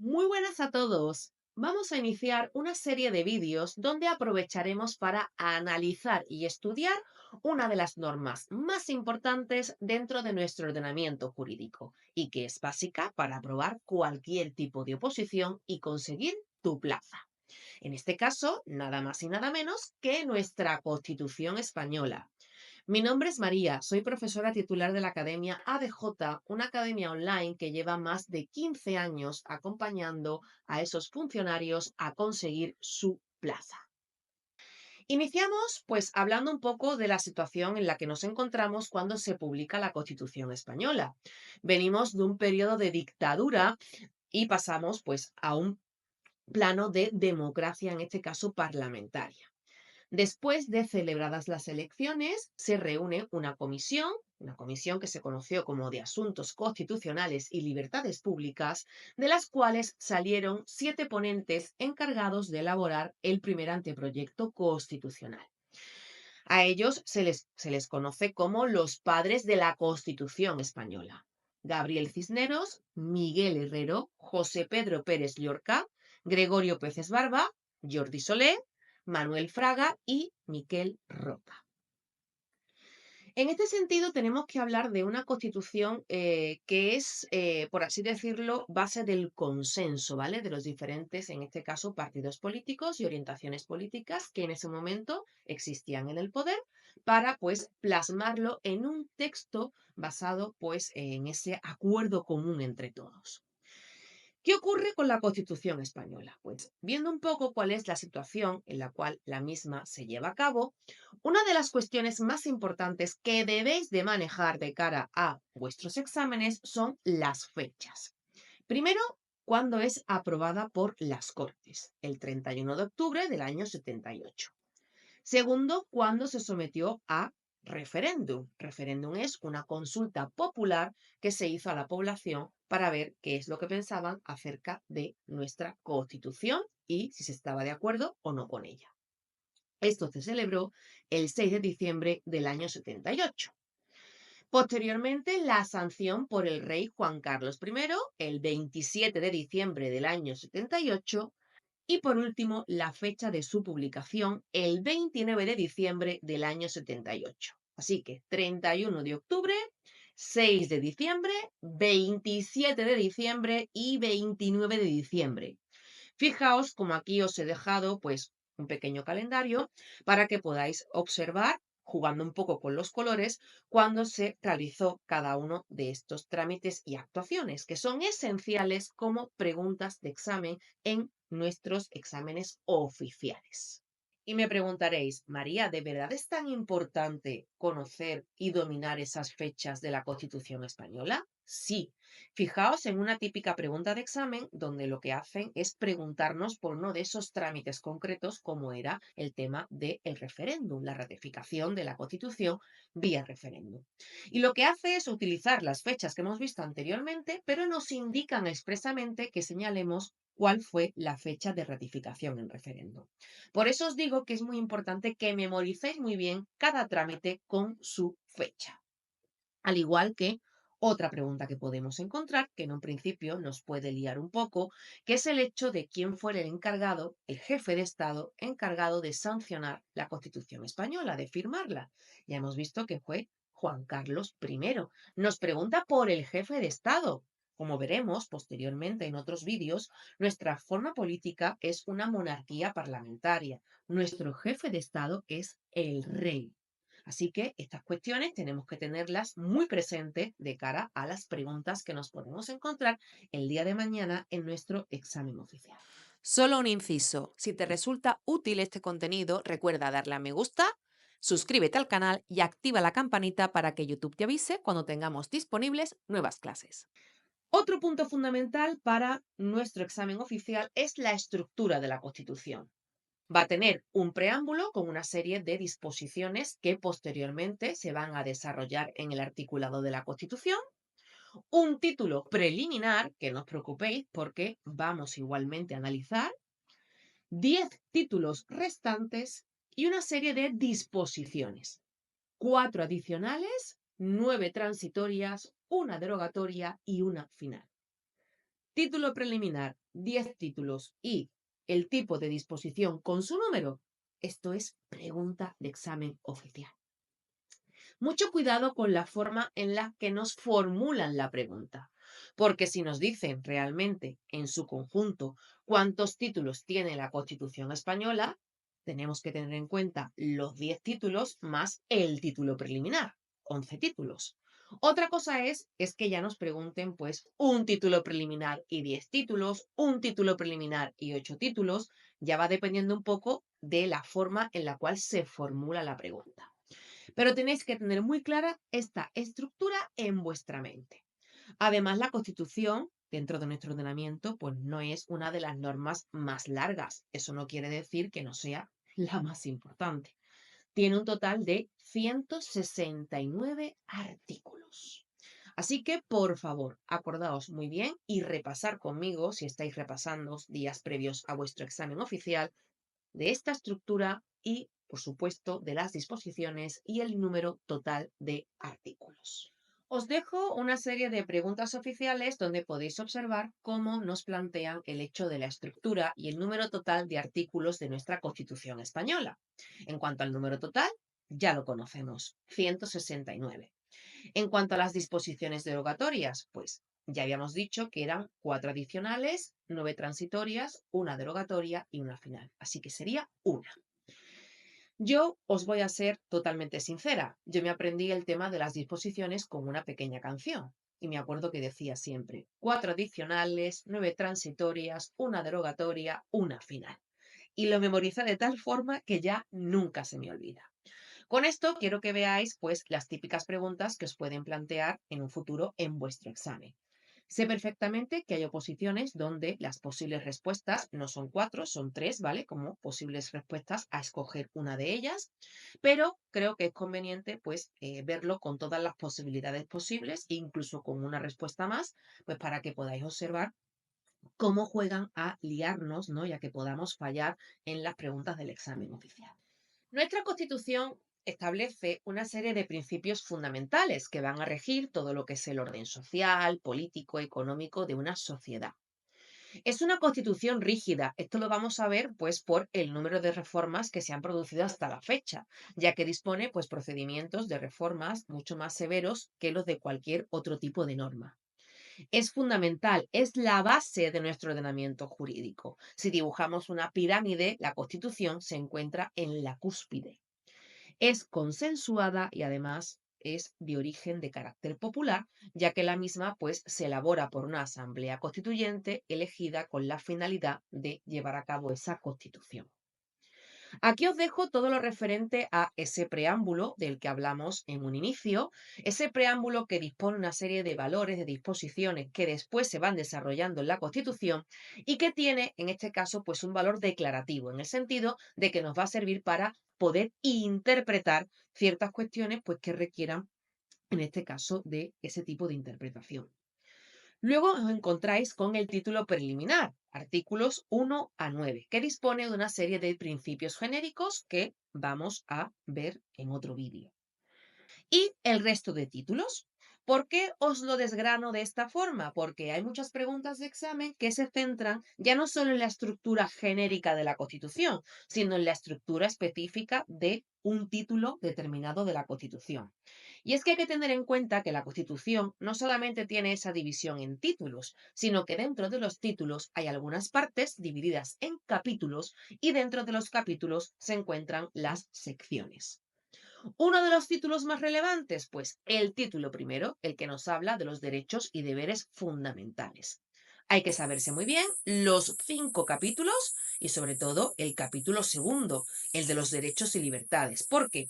Muy buenas a todos. Vamos a iniciar una serie de vídeos donde aprovecharemos para analizar y estudiar una de las normas más importantes dentro de nuestro ordenamiento jurídico y que es básica para aprobar cualquier tipo de oposición y conseguir tu plaza. En este caso, nada más y nada menos que nuestra Constitución española. Mi nombre es María, soy profesora titular de la Academia ADJ, una academia online que lleva más de 15 años acompañando a esos funcionarios a conseguir su plaza. Iniciamos pues hablando un poco de la situación en la que nos encontramos cuando se publica la Constitución española. Venimos de un periodo de dictadura y pasamos pues a un plano de democracia, en este caso parlamentaria. Después de celebradas las elecciones, se reúne una comisión que se conoció como de Asuntos Constitucionales y Libertades Públicas, de las cuales salieron 7 ponentes encargados de elaborar el primer anteproyecto constitucional. A ellos se les conoce como los padres de la Constitución española. Gabriel Cisneros, Miguel Herrero, José Pedro Pérez Llorca, Gregorio Peces Barba, Jordi Solé, Manuel Fraga y Miquel Roca. En este sentido, tenemos que hablar de una constitución que es, por así decirlo, base del consenso, ¿vale? De los diferentes, en este caso, partidos políticos y orientaciones políticas que en ese momento existían en el poder para, pues, plasmarlo en un texto basado, pues, en ese acuerdo común entre todos. ¿Qué ocurre con la Constitución española? Pues viendo un poco cuál es la situación en la cual la misma se lleva a cabo, una de las cuestiones más importantes que debéis de manejar de cara a vuestros exámenes son las fechas. Primero, cuando es aprobada por las Cortes, el 31 de octubre del año 78. Segundo, cuando se sometió a referéndum. Referéndum es una consulta popular que se hizo a la población para ver qué es lo que pensaban acerca de nuestra Constitución y si se estaba de acuerdo o no con ella. Esto se celebró el 6 de diciembre del año 78. Posteriormente, la sanción por el rey Juan Carlos I, el 27 de diciembre del año 78, y por último, la fecha de su publicación, el 29 de diciembre del año 78. Así que 31 de octubre, 6 de diciembre, 27 de diciembre y 29 de diciembre. Fijaos como aquí os he dejado pues un pequeño calendario para que podáis observar, jugando un poco con los colores, cuando se realizó cada uno de estos trámites y actuaciones, que son esenciales como preguntas de examen en nuestros exámenes oficiales. Y me preguntaréis, María, ¿de verdad es tan importante conocer y dominar esas fechas de la Constitución española? Sí. Fijaos en una típica pregunta de examen donde lo que hacen es preguntarnos por uno de esos trámites concretos como era el tema del referéndum, la ratificación de la Constitución vía referéndum. Y lo que hace es utilizar las fechas que hemos visto anteriormente, pero nos indican expresamente que señalemos cuál fue la fecha de ratificación en referéndum. Por eso os digo que es muy importante que memoricéis muy bien cada trámite con su fecha. Al igual que otra pregunta que podemos encontrar, que en un principio nos puede liar un poco, que es el hecho de quién fue el encargado, el jefe de Estado encargado de sancionar la Constitución española, de firmarla. Ya hemos visto que fue Juan Carlos I. Nos pregunta por el jefe de Estado. Como veremos posteriormente en otros vídeos, nuestra forma política es una monarquía parlamentaria. Nuestro jefe de Estado es el rey. Así que estas cuestiones tenemos que tenerlas muy presentes de cara a las preguntas que nos podemos encontrar el día de mañana en nuestro examen oficial. Solo un inciso. Si te resulta útil este contenido, recuerda darle a me gusta, suscríbete al canal y activa la campanita para que YouTube te avise cuando tengamos disponibles nuevas clases. Otro punto fundamental para nuestro examen oficial es la estructura de la Constitución. Va a tener un preámbulo con una serie de disposiciones que posteriormente se van a desarrollar en el articulado de la Constitución, un título preliminar, que no os preocupéis porque vamos igualmente a analizar, 10 títulos restantes y una serie de disposiciones, 4 adicionales, 9 transitorias, una derogatoria y una final. título preliminar, 10 títulos y el tipo de disposición con su número, esto es pregunta de examen oficial. Mucho cuidado con la forma en la que nos formulan la pregunta, porque si nos dicen realmente en su conjunto cuántos títulos tiene la Constitución española, tenemos que tener en cuenta los 10 títulos más el título preliminar, 11 títulos. Otra cosa es que ya nos pregunten pues un título preliminar y 10 títulos, un título preliminar y 8 títulos, ya va dependiendo un poco de la forma en la cual se formula la pregunta. Pero tenéis que tener muy clara esta estructura en vuestra mente. Además, la Constitución, dentro de nuestro ordenamiento, pues no es una de las normas más largas. Eso no quiere decir que no sea la más importante. Tiene un total de 169 artículos. Así que, por favor, acordaos muy bien y repasar conmigo, si estáis repasando días previos a vuestro examen oficial, de esta estructura y, por supuesto, de las disposiciones y el número total de artículos. Os dejo una serie de preguntas oficiales donde podéis observar cómo nos plantean el hecho de la estructura y el número total de artículos de nuestra Constitución española. En cuanto al número total, ya lo conocemos, 169. En cuanto a las disposiciones derogatorias, pues ya habíamos dicho que eran 4 adicionales, 9 transitorias, una derogatoria y una final. Así que sería una. Yo os voy a ser totalmente sincera. Yo me aprendí el tema de las disposiciones con una pequeña canción. Y me acuerdo que decía siempre 4 adicionales, 9 transitorias, una derogatoria, una final. Y lo memoriza de tal forma que ya nunca se me olvida. Con esto quiero que veáis pues las típicas preguntas que os pueden plantear en un futuro en vuestro examen. Sé perfectamente que hay oposiciones donde las posibles respuestas no son 4, son 3, ¿vale? Como posibles respuestas a escoger una de ellas, pero creo que es conveniente pues verlo con todas las posibilidades posibles, incluso con una respuesta más, pues para que podáis observar cómo juegan a liarnos, ¿no? Ya que podamos fallar en las preguntas del examen oficial. Nuestra Constitución establece una serie de principios fundamentales que van a regir todo lo que es el orden social, político, económico de una sociedad. Es una Constitución rígida. Esto lo vamos a ver pues por el número de reformas que se han producido hasta la fecha, ya que dispone pues procedimientos de reformas mucho más severos que los de cualquier otro tipo de norma. Es fundamental, es la base de nuestro ordenamiento jurídico. Si dibujamos una pirámide, la Constitución se encuentra en la cúspide. Es consensuada y además es de origen de carácter popular, ya que la misma pues se elabora por una asamblea constituyente elegida con la finalidad de llevar a cabo esa constitución. Aquí os dejo todo lo referente a ese preámbulo del que hablamos en un inicio, ese preámbulo que dispone una serie de valores, de disposiciones que después se van desarrollando en la Constitución y que tiene, en este caso, pues un valor declarativo, en el sentido de que nos va a servir para poder interpretar ciertas cuestiones pues, que requieran, en este caso, de ese tipo de interpretación. Luego os encontráis con el título preliminar, artículos 1 a 9, que dispone de una serie de principios genéricos que vamos a ver en otro vídeo. Y el resto de títulos. ¿Por qué os lo desgrano de esta forma? Porque hay muchas preguntas de examen que se centran ya no solo en la estructura genérica de la Constitución, sino en la estructura específica de un título determinado de la Constitución. Y es que hay que tener en cuenta que la Constitución no solamente tiene esa división en títulos, sino que dentro de los títulos hay algunas partes divididas en capítulos y dentro de los capítulos se encuentran las secciones. Uno de los títulos más relevantes, pues el título primero, el que nos habla de los derechos y deberes fundamentales. Hay que saberse muy bien los 5 capítulos y sobre todo el capítulo segundo, el de los derechos y libertades. ¿Por qué?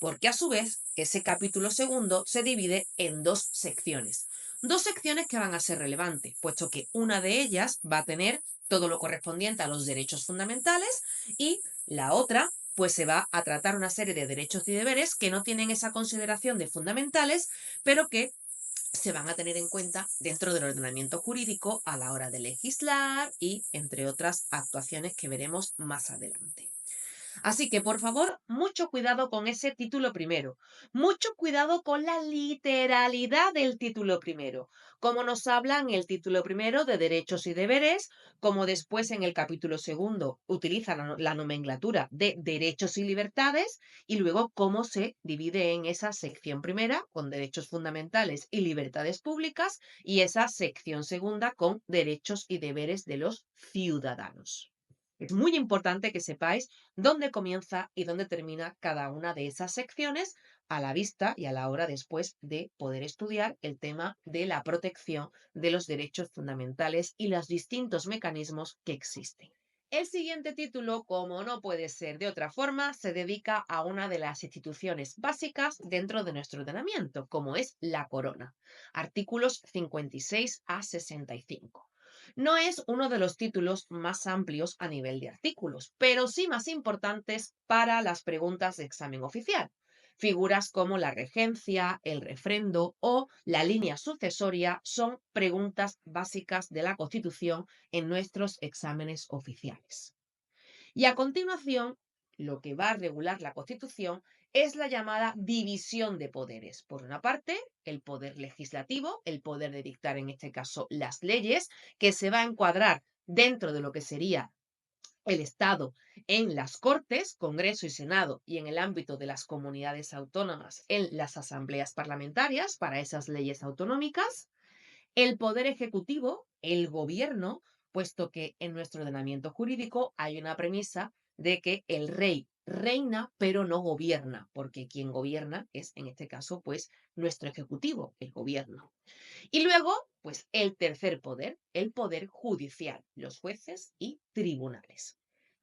Porque a su vez ese capítulo segundo se divide en dos secciones. Dos secciones que van a ser relevantes, puesto que una de ellas va a tener todo lo correspondiente a los derechos fundamentales y la otra pues se va a tratar una serie de derechos y deberes que no tienen esa consideración de fundamentales, pero que se van a tener en cuenta dentro del ordenamiento jurídico a la hora de legislar y entre otras actuaciones que veremos más adelante. Así que, por favor, mucho cuidado con ese título primero. Mucho cuidado con la literalidad del título primero. Como nos habla en el título primero de derechos y deberes, como después en el capítulo segundo utiliza la nomenclatura de derechos y libertades, y luego cómo se divide en esa sección primera con derechos fundamentales y libertades públicas y esa sección segunda con derechos y deberes de los ciudadanos. Es muy importante que sepáis dónde comienza y dónde termina cada una de esas secciones a la vista y a la hora después de poder estudiar el tema de la protección de los derechos fundamentales y los distintos mecanismos que existen. El siguiente título, como no puede ser de otra forma, se dedica a una de las instituciones básicas dentro de nuestro ordenamiento, como es la corona. Artículos 56 a 65. No es uno de los títulos más amplios a nivel de artículos, pero sí más importantes para las preguntas de examen oficial. Figuras como la regencia, el refrendo o la línea sucesoria son preguntas básicas de la Constitución en nuestros exámenes oficiales. Y a continuación, lo que va a regular la Constitución es la llamada división de poderes. Por una parte, el poder legislativo, el poder de dictar en este caso las leyes, que se va a encuadrar dentro de lo que sería el Estado en las Cortes, Congreso y Senado, y en el ámbito de las comunidades autónomas en las asambleas parlamentarias para esas leyes autonómicas. El poder ejecutivo, el gobierno, puesto que en nuestro ordenamiento jurídico hay una premisa de que el rey reina pero no gobierna, porque quien gobierna es en este caso pues nuestro ejecutivo, el gobierno. Y luego pues el tercer poder, el poder judicial, los jueces y tribunales.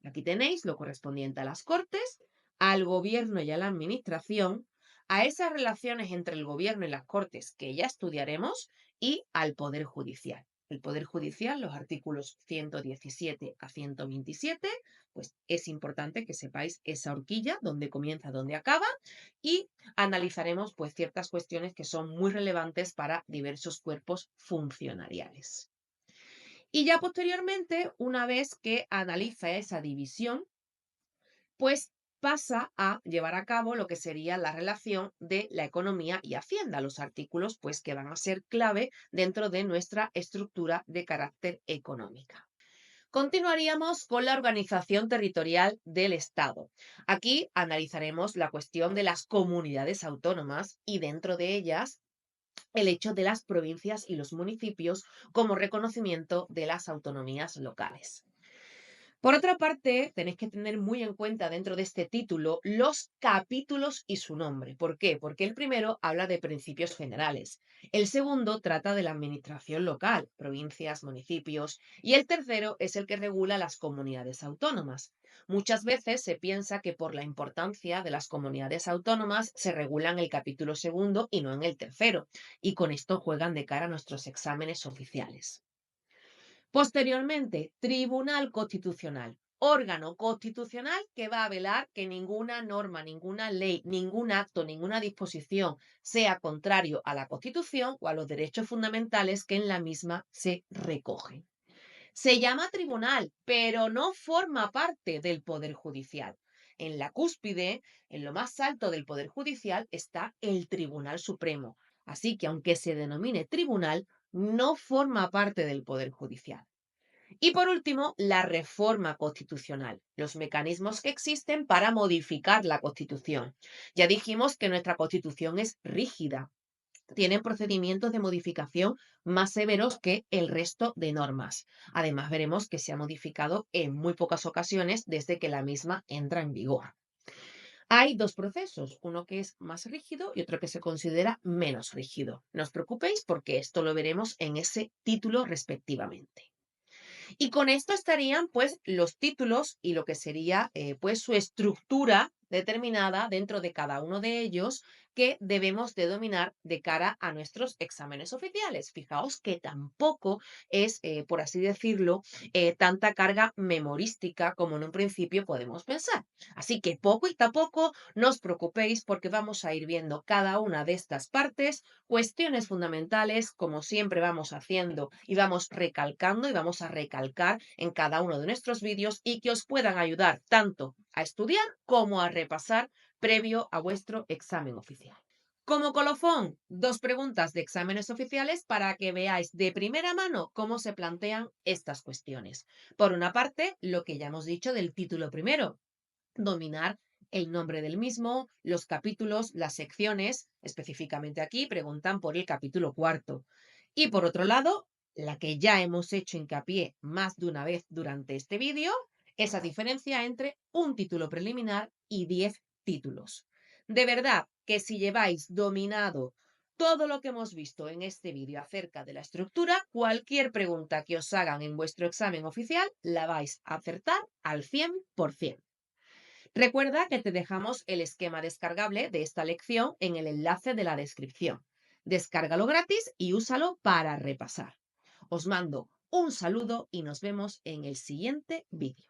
Aquí tenéis lo correspondiente a las Cortes, al gobierno y a la administración, a esas relaciones entre el gobierno y las Cortes que ya estudiaremos y al Poder Judicial. El Poder Judicial, los artículos 117 a 127, pues es importante que sepáis esa horquilla, dónde comienza, dónde acaba, y analizaremos pues ciertas cuestiones que son muy relevantes para diversos cuerpos funcionariales. Y ya posteriormente, una vez que analiza esa división, pues pasa a llevar a cabo lo que sería la relación de la economía y Hacienda, los artículos pues que van a ser clave dentro de nuestra estructura de carácter económica. Continuaríamos con la organización territorial del Estado. Aquí analizaremos la cuestión de las comunidades autónomas y dentro de ellas el hecho de las provincias y los municipios como reconocimiento de las autonomías locales. Por otra parte, tenéis que tener muy en cuenta dentro de este título los capítulos y su nombre. ¿Por qué? Porque el primero habla de principios generales, el segundo trata de la administración local, provincias, municipios, y el tercero es el que regula las comunidades autónomas. Muchas veces se piensa que por la importancia de las comunidades autónomas se regula en el capítulo segundo y no en el tercero, y con esto juegan de cara a nuestros exámenes oficiales. Posteriormente, Tribunal Constitucional, órgano constitucional que va a velar que ninguna norma, ninguna ley, ningún acto, ninguna disposición sea contrario a la Constitución o a los derechos fundamentales que en la misma se recogen. Se llama tribunal, pero no forma parte del Poder Judicial. En la cúspide, en lo más alto del Poder Judicial, está el Tribunal Supremo. Así que aunque se denomine tribunal, no forma parte del Poder Judicial. Y por último, la reforma constitucional, los mecanismos que existen para modificar la Constitución. Ya dijimos que nuestra Constitución es rígida, tiene procedimientos de modificación más severos que el resto de normas. Además, veremos que se ha modificado en muy pocas ocasiones desde que la misma entra en vigor. Hay dos procesos, uno que es más rígido y otro que se considera menos rígido. No os preocupéis porque esto lo veremos en ese título respectivamente. Y con esto estarían pues los títulos y lo que sería pues su estructura determinada dentro de cada uno de ellos que debemos de dominar de cara a nuestros exámenes oficiales. Fijaos que tampoco es, por así decirlo, tanta carga memorística como en un principio podemos pensar. Así que poco y tampoco no os preocupéis porque vamos a ir viendo cada una de estas partes, cuestiones fundamentales, como siempre vamos haciendo y vamos recalcando y vamos a recalcar en cada uno de nuestros vídeos y que os puedan ayudar tanto a estudiar como a repasar previo a vuestro examen oficial. Como colofón, dos preguntas de exámenes oficiales para que veáis de primera mano cómo se plantean estas cuestiones. Por una parte, lo que ya hemos dicho del título primero, dominar el nombre del mismo, los capítulos, las secciones, específicamente aquí preguntan por el capítulo cuarto. Y por otro lado, la que ya hemos hecho hincapié más de una vez durante este vídeo, esa diferencia entre un título preliminar y 10 títulos. De verdad que si lleváis dominado todo lo que hemos visto en este vídeo acerca de la estructura, cualquier pregunta que os hagan en vuestro examen oficial la vais a acertar al 100%. Recuerda que te dejamos el esquema descargable de esta lección en el enlace de la descripción. Descárgalo gratis y úsalo para repasar. Os mando un saludo y nos vemos en el siguiente vídeo.